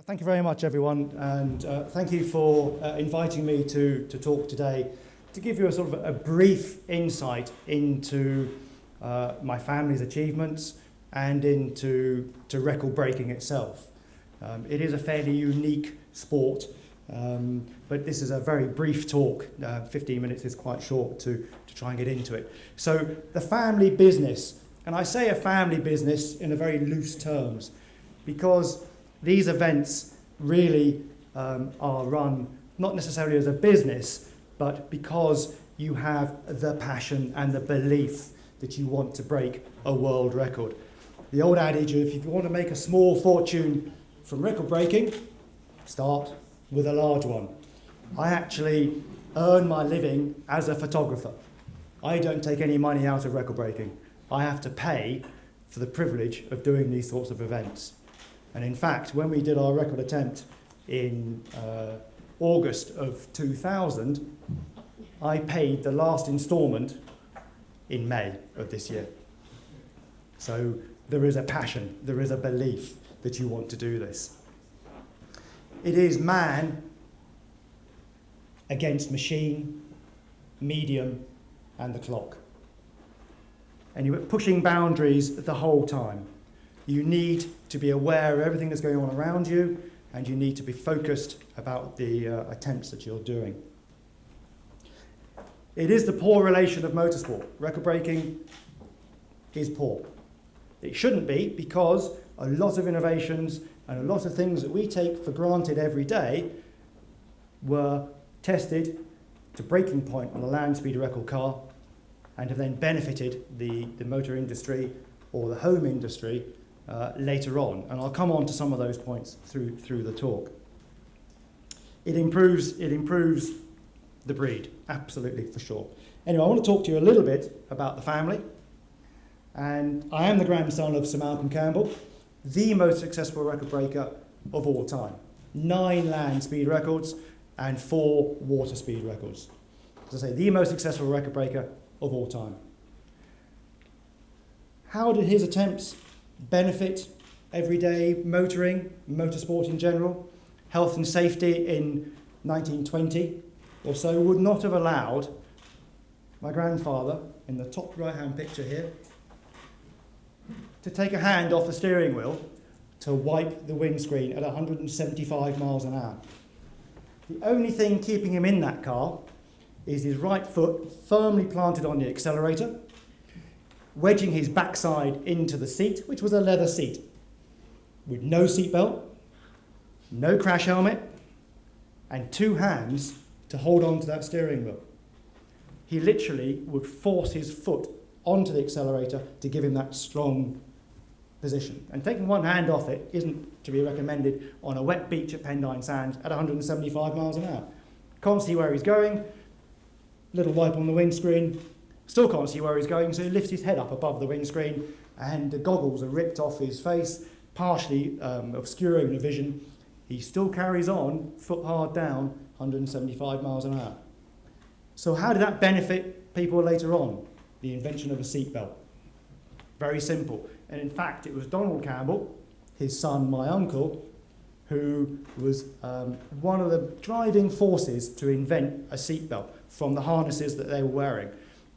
Thank you very much, everyone, and thank you for inviting me to talk today, to give you a sort of a brief insight into my family's achievements and into record breaking itself. It is a fairly unique sport, but this is a very brief talk. 15 minutes is quite short to try and get into it. So the family business, and I say a family business in a very loose terms, because these events really are run not necessarily as a business, but because you have the passion and the belief that you want to break a world record. The old adage of, if you want to make a small fortune from record breaking, start with a large one. I actually earn my living as a photographer. I don't take any money out of record breaking. I have to pay for the privilege of doing these sorts of events. And in fact, when we did our record attempt in August of 2000, I paid the last instalment in May of this year. So there is a passion, there is a belief that you want to do this. It is man against machine, medium, and the clock. And you're pushing boundaries the whole time. You need to be aware of everything that's going on around you, and you need to be focused about the attempts that you're doing. It is the poor relation of motorsport. Record breaking is poor. It shouldn't be, because a lot of innovations and a lot of things that we take for granted every day were tested to breaking point on a land speed record car and have then benefited the motor industry or the home industry later on, and I'll come on to some of those points through the talk. It improves the breed, absolutely, for sure. Anyway, I want to talk to you a little bit about the family, and I am the grandson of Sir Malcolm Campbell, the most successful record breaker of all time. 9 land speed records and 4 water speed records. As I say, the most successful record breaker of all time. How did his attempts benefit everyday motoring, motorsport in general? Health and safety in 1920 or so would not have allowed my grandfather, in the top right-hand picture here, to take a hand off the steering wheel to wipe the windscreen at 175 miles an hour. The only thing keeping him in that car is his right foot firmly planted on the accelerator, wedging his backside into the seat, which was a leather seat, with no seatbelt, no crash helmet, and 2 hands to hold on to that steering wheel. He literally would force his foot onto the accelerator to give him that strong position. And taking one hand off it isn't to be recommended on a wet beach at Pendine Sands at 175 miles an hour. Can't see where he's going, little wipe on the windscreen, still can't see where he's going, so he lifts his head up above the windscreen, and the goggles are ripped off his face, partially obscuring the vision. He still carries on, foot hard down, 175 miles an hour. So how did that benefit people later on? The invention of a seatbelt. Very simple. And in fact, it was Donald Campbell, his son, my uncle, who was one of the driving forces to invent a seatbelt from the harnesses that they were wearing.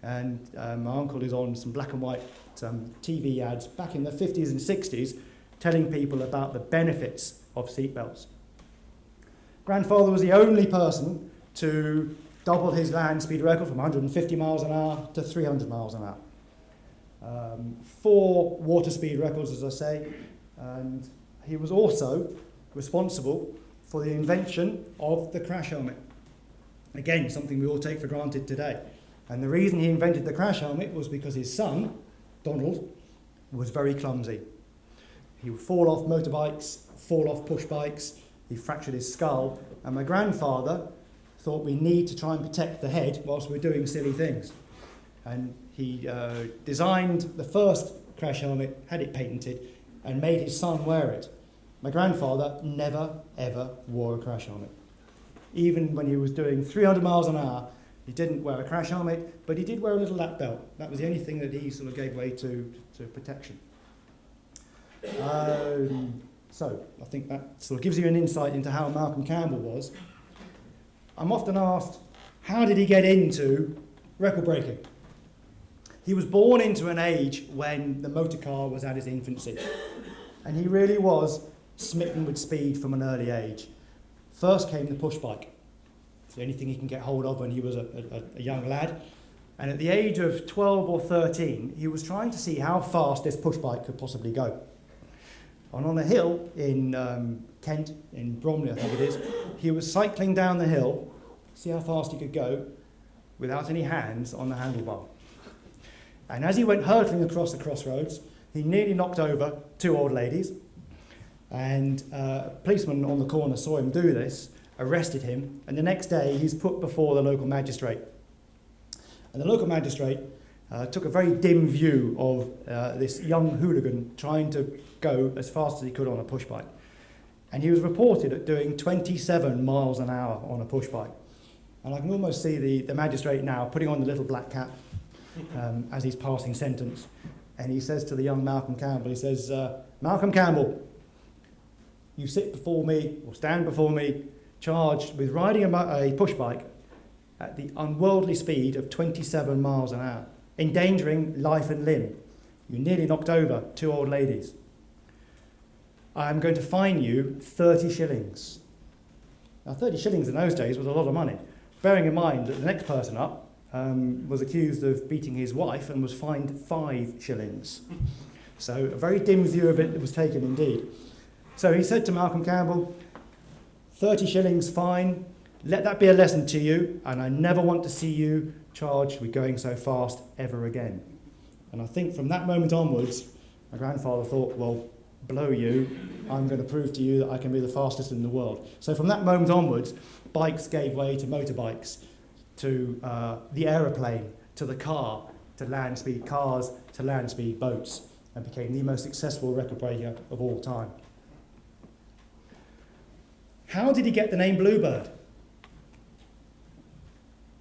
And my uncle is on some black and white TV ads back in the 50s and 60s telling people about the benefits of seatbelts. Grandfather was the only person to double his land speed record from 150 miles an hour to 300 miles an hour. 4 water speed records, as I say, and he was also responsible for the invention of the crash helmet. Again, something we all take for granted today. And the reason he invented the crash helmet was because his son, Donald, was very clumsy. He would fall off motorbikes, fall off push bikes, he fractured his skull, and my grandfather thought we need to try and protect the head whilst we're doing silly things. And he designed the first crash helmet, had it patented, and made his son wear it. My grandfather never, ever wore a crash helmet. Even when he was doing 300 miles an hour, he didn't wear a crash helmet, but he did wear a little lap belt. That was the only thing that he sort of gave way to protection. So I think that sort of gives you an insight into how Malcolm Campbell was. I'm often asked, how did he get into record breaking? He was born into an age when the motor car was at its infancy, and he really was smitten with speed from an early age. First came the push bike. It's the only thing he can get hold of when he was a young lad. And at the age of 12 or 13, he was trying to see how fast this push bike could possibly go. And on a hill in Kent, in Bromley I think it is, he was cycling down the hill, see how fast he could go, without any hands on the handlebar. And as he went hurtling across the crossroads, he nearly knocked over two old ladies, and a policeman on the corner saw him do this, arrested him, and the next day he's put before the local magistrate. And the local magistrate took a very dim view of this young hooligan trying to go as fast as he could on a push bike. And he was reported at doing 27 miles an hour on a push bike. And I can almost see the magistrate now putting on the little black cap as he's passing sentence. And he says to the young Malcolm Campbell, he says, Malcolm Campbell, you sit before me, or stand before me, charged with riding a push bike at the unworldly speed of 27 miles an hour, endangering life and limb. You nearly knocked over two old ladies. I am going to fine you 30 shillings. Now, 30 shillings in those days was a lot of money, bearing in mind that the next person up was accused of beating his wife and was fined 5 shillings. So a very dim view of it was taken indeed. So he said to Malcolm Campbell, 30 shillings fine, let that be a lesson to you, and I never want to see you charged with going so fast ever again. And I think from that moment onwards, my grandfather thought, well, blow you, I'm going to prove to you that I can be the fastest in the world. So from that moment onwards, bikes gave way to motorbikes, to the aeroplane, to the car, to land speed cars, to land speed boats, and became the most successful record breaker of all time. How did he get the name Bluebird?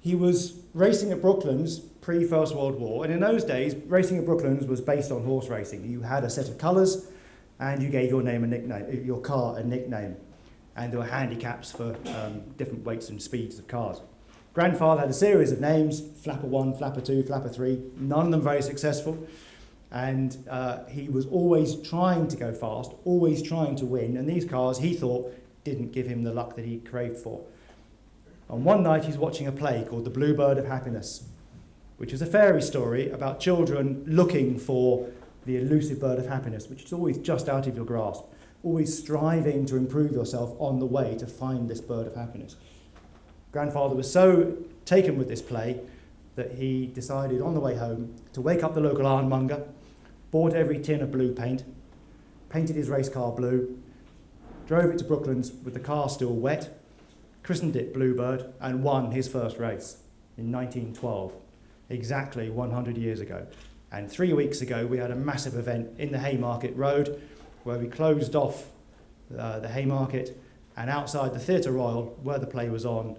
He was racing at Brooklands pre-First World War, and in those days, racing at Brooklands was based on horse racing. You had a set of colours, and you gave your name a nickname, your car a nickname, and there were handicaps for different weights and speeds of cars. Grandfather had a series of names: Flapper 1, Flapper 2, Flapper 3, none of them very successful, and he was always trying to go fast, always trying to win, and these cars, he thought, didn't give him the luck that he craved for. And one night he's watching a play called The Bluebird of Happiness, which is a fairy story about children looking for the elusive bird of happiness, which is always just out of your grasp, always striving to improve yourself on the way to find this bird of happiness. Grandfather was so taken with this play that he decided on the way home to wake up the local ironmonger, bought every tin of blue paint, painted his race car blue, drove it to Brooklands with the car still wet, christened it Bluebird, and won his first race in 1912, exactly 100 years ago. And 3 weeks ago, we had a massive event in the Haymarket Road where we closed off the Haymarket, and outside the Theatre Royal, where the play was on,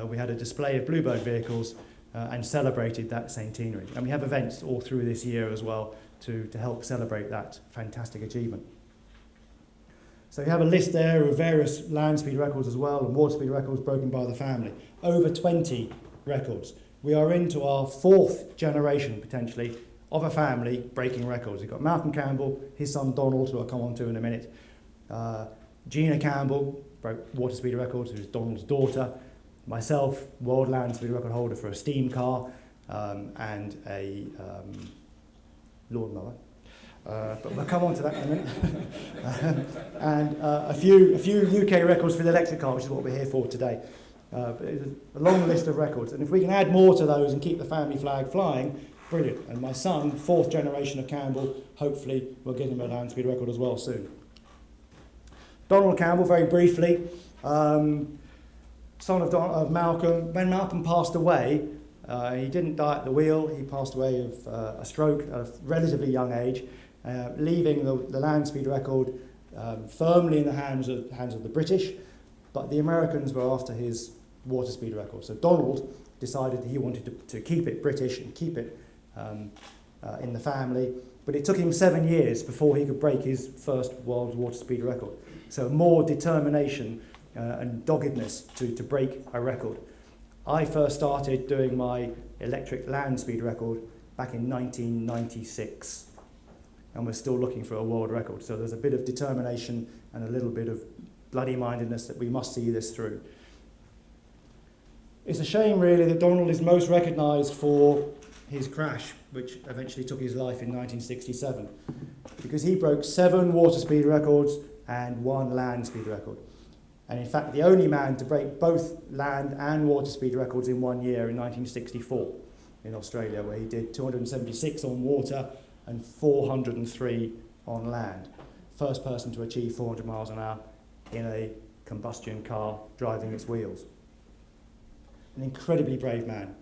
we had a display of Bluebird vehicles and celebrated that centenary. And we have events all through this year as well to help celebrate that fantastic achievement. So you have a list there of various land speed records as well, and water speed records broken by the family. Over 20 records. We are into our 4th generation, potentially, of a family breaking records. You've got Malcolm Campbell, his son Donald, who I'll come on to in a minute. Gina Campbell broke water speed records, who's Donald's daughter. Myself, world land speed record holder for a steam car and a lawnmower. But we'll come on to that in a minute. And a few UK records for the electric car, which is what we're here for today. But it's a long list of records. And if we can add more to those and keep the family flag flying, brilliant. And my son, 4th generation of Campbell, hopefully we'll get him a land speed record as well soon. Donald Campbell, very briefly, son of Malcolm. When Malcolm passed away, he didn't die at the wheel. He passed away of a stroke at a relatively young age, leaving the land speed record firmly in the hands of the British, but the Americans were after his water speed record. So Donald decided that he wanted to keep it British and keep it in the family, but it took him 7 years before he could break his first world water speed record. So more determination and doggedness to break a record. I first started doing my electric land speed record back in 1996, and we're still looking for a world record. So there's a bit of determination and a little bit of bloody-mindedness that we must see this through. It's a shame, really, that Donald is most recognised for his crash, which eventually took his life in 1967, because he broke 7 water speed records and 1 land speed record. And in fact, the only man to break both land and water speed records in 1 year in 1964 in Australia, where he did 276 on water and 403 on land. First person to achieve 400 miles an hour in a combustion car driving its wheels. An incredibly brave man.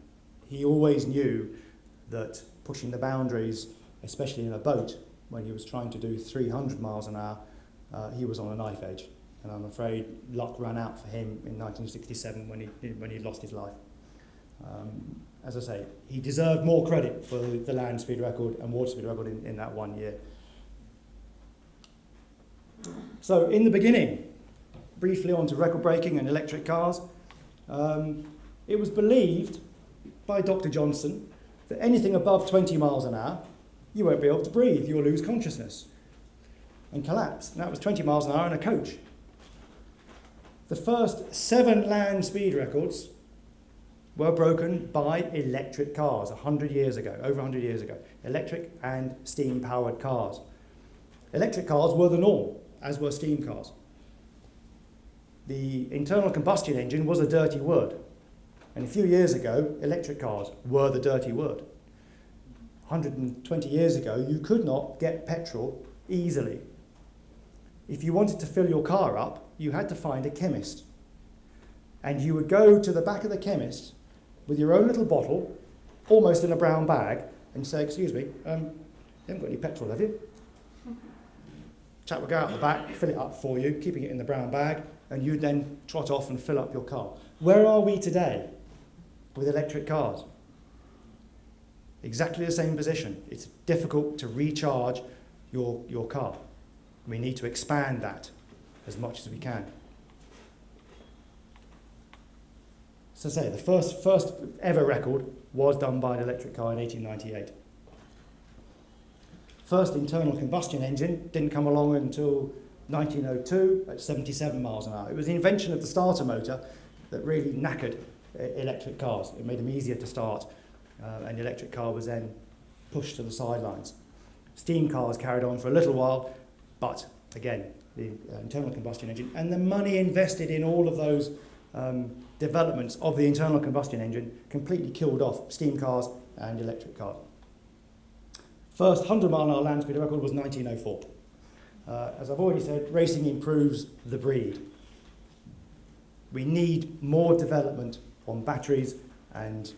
He always knew that pushing the boundaries, especially in a boat, when he was trying to do 300 miles an hour, he was on a knife edge. And I'm afraid luck ran out for him in 1967 when he lost his life. As I say, he deserved more credit for the land speed record and water speed record in that 1 year. So in the beginning, briefly on to record breaking and electric cars, it was believed by Dr. Johnson that anything above 20 miles an hour, you won't be able to breathe, you'll lose consciousness and collapse. And that was 20 miles an hour in a coach. The first 7 land speed records were broken by electric cars 100 years ago, over 100 years ago. Electric and steam-powered cars. Electric cars were the norm, as were steam cars. The internal combustion engine was a dirty word. And a few years ago, electric cars were the dirty word. 120 years ago, you could not get petrol easily. If you wanted to fill your car up, you had to find a chemist. And you would go to the back of the chemist with your own little bottle, almost in a brown bag, and say, "Excuse me, you haven't got any petrol, have you?" Chap would go out the back, fill it up for you, keeping it in the brown bag, and you'd then trot off and fill up your car. Where are we today with electric cars? Exactly the same position. It's difficult to recharge your car. We need to expand that as much as we can. So say the first ever record was done by an electric car in 1898. First internal combustion engine didn't come along until 1902 at 77 miles an hour. It was the invention of the starter motor that really knackered electric cars. It made them easier to start, and the electric car was then pushed to the sidelines. Steam cars carried on for a little while, but again, the internal combustion engine and the money invested in all of those developments of the internal combustion engine completely killed off steam cars and electric cars. First 100 mile an hour land speed record was 1904. As I've already said, racing improves the breed. We need more development on batteries and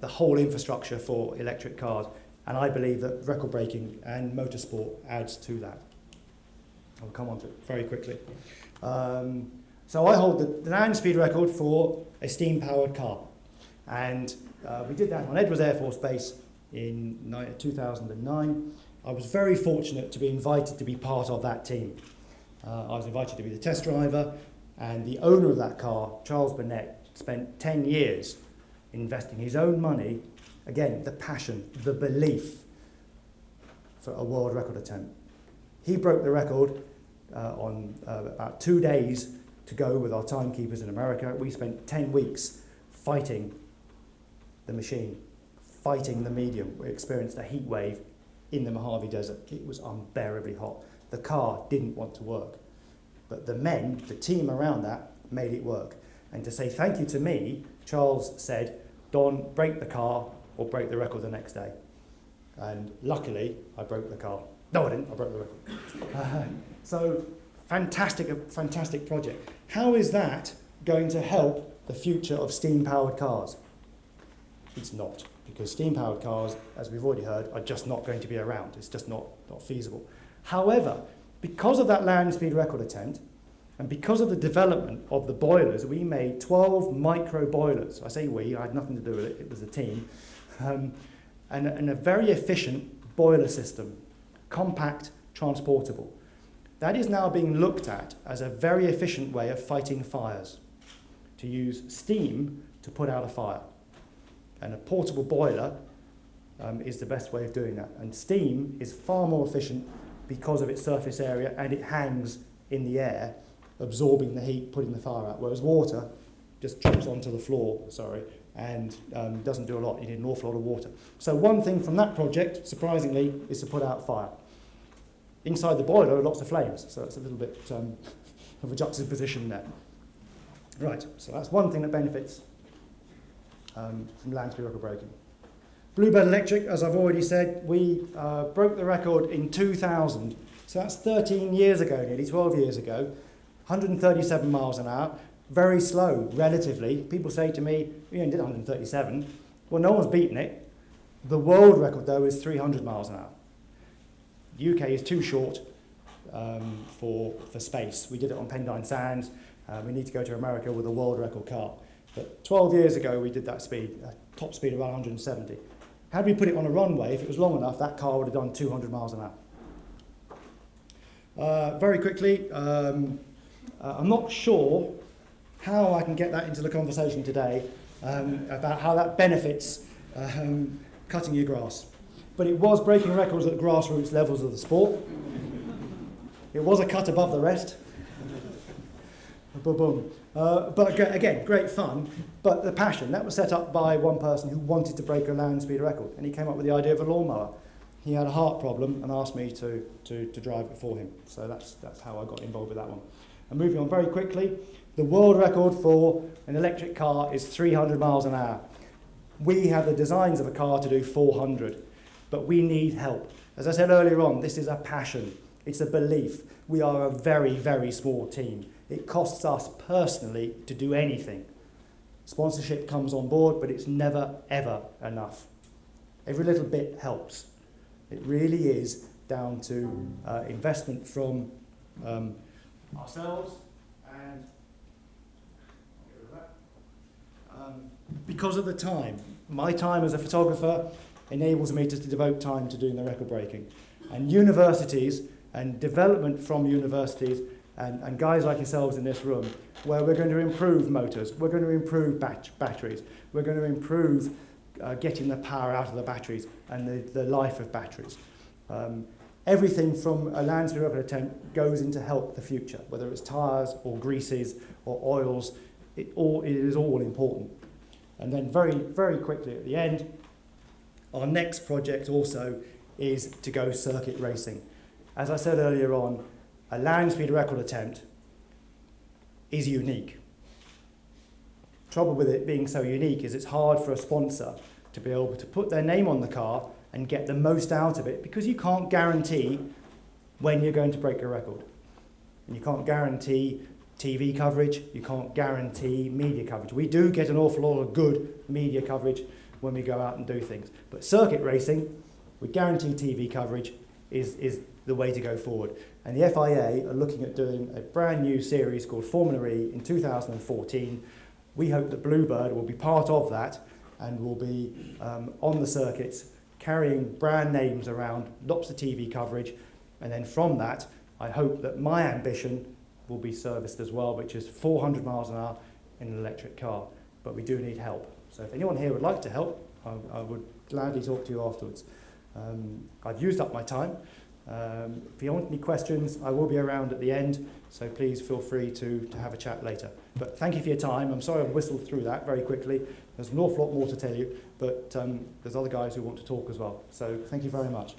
the whole infrastructure for electric cars, and I believe that record breaking and motorsport adds to that. I'll come on to it very quickly. So I hold the land speed record for a steam-powered car, and we did that on Edwards Air Force Base in 2009. I was very fortunate to be invited to be part of that team. I was invited to be the test driver, and the owner of that car, Charles Burnett, spent 10 years investing his own money, again, the passion, the belief for a world record attempt. He broke the record on about 2 days to go with our timekeepers in America. We spent 10 weeks fighting the machine, fighting the medium. We experienced a heat wave in the Mojave Desert. It was unbearably hot. The car didn't want to work. But the men, the team around that, made it work. And to say thank you to me, Charles said, "Don, break the car or break the record the next day." And luckily, I broke the car. No, I didn't. I broke the record. So, fantastic project. How is that going to help the future of steam-powered cars? It's not, because steam-powered cars, as we've already heard, are just not going to be around. It's just not feasible. However, because of that land speed record attempt, and because of the development of the boilers, we made 12 micro boilers. I say we, I had nothing to do with it, it was the team. And a very efficient boiler system, compact, transportable. That is now being looked at as a very efficient way of fighting fires, to use steam to put out a fire. And a portable boiler is the best way of doing that. And steam is far more efficient because of its surface area, and it hangs in the air, absorbing the heat, putting the fire out, whereas water just drops onto the floor, and doesn't do a lot. You need an awful lot of water. So one thing from that project, surprisingly, is to put out fire. Inside the boiler are lots of flames, so it's a little bit of a juxtaposition there. Right, so that's one thing that benefits from land speed record breaking. Bluebird Electric, as I've already said, we broke the record in 2000, so that's 13 years ago, nearly 12 years ago, 137 miles an hour, very slow, relatively. People say to me, you only did 137. Well, no one's beaten it. The world record, though, is 300 miles an hour. The UK is too short for space. We did it on Pendine Sands. We need to go to America with a world record car. But 12 years ago, we did that speed, top speed of around 170. Had we put it on a runway, if it was long enough, that car would have done 200 miles an hour. Very quickly, I'm not sure how I can get that into the conversation today about how that benefits cutting your grass. But it was breaking records at grassroots levels of the sport. It was a cut above the rest. Boom, boom. But again, great fun. But the passion, that was set up by one person who wanted to break a land speed record. And he came up with the idea of a lawnmower. He had a heart problem and asked me to drive it for him. So that's how I got involved with that one. And moving on very quickly, the world record for an electric car is 300 miles an hour. We have the designs of a car to do 400, but we need help. As I said earlier on, this is a passion. It's a belief. We are a very, very small team. It costs us personally to do anything. Sponsorship comes on board, but it's never, ever enough. Every little bit helps. It really is down to investment from ourselves and because of the time. My time as a photographer enables me to devote time to doing the record breaking. And universities and development from universities and guys like yourselves in this room, where we're going to improve motors, we're going to improve batteries, we're going to improve getting the power out of the batteries and the life of batteries. Everything from a land speed record attempt goes into help the future, whether it's tyres or greases or oils, it is all important. And then very, very quickly at the end, our next project also is to go circuit racing. As I said earlier on, a land speed record attempt is unique. Trouble with it being so unique is it's hard for a sponsor to be able to put their name on the car and get the most out of it, because you can't guarantee when you're going to break a record. And you can't guarantee TV coverage, you can't guarantee media coverage. We do get an awful lot of good media coverage when we go out and do things. But circuit racing, with guaranteed TV coverage, is the way to go forward. And the FIA are looking at doing a brand new series called Formula E in 2014. We hope that Bluebird will be part of that and will be on the circuits, carrying brand names around, lots of TV coverage, and then from that, I hope that my ambition will be serviced as well, which is 400 miles an hour in an electric car. But we do need help. So if anyone here would like to help, I would gladly talk to you afterwards. I've used up my time. If you want any questions, I will be around at the end, so please feel free to have a chat later. But thank you for your time. I'm sorry I whistled through that very quickly. There's an awful lot more to tell you, but there's other guys who want to talk as well. So thank you very much.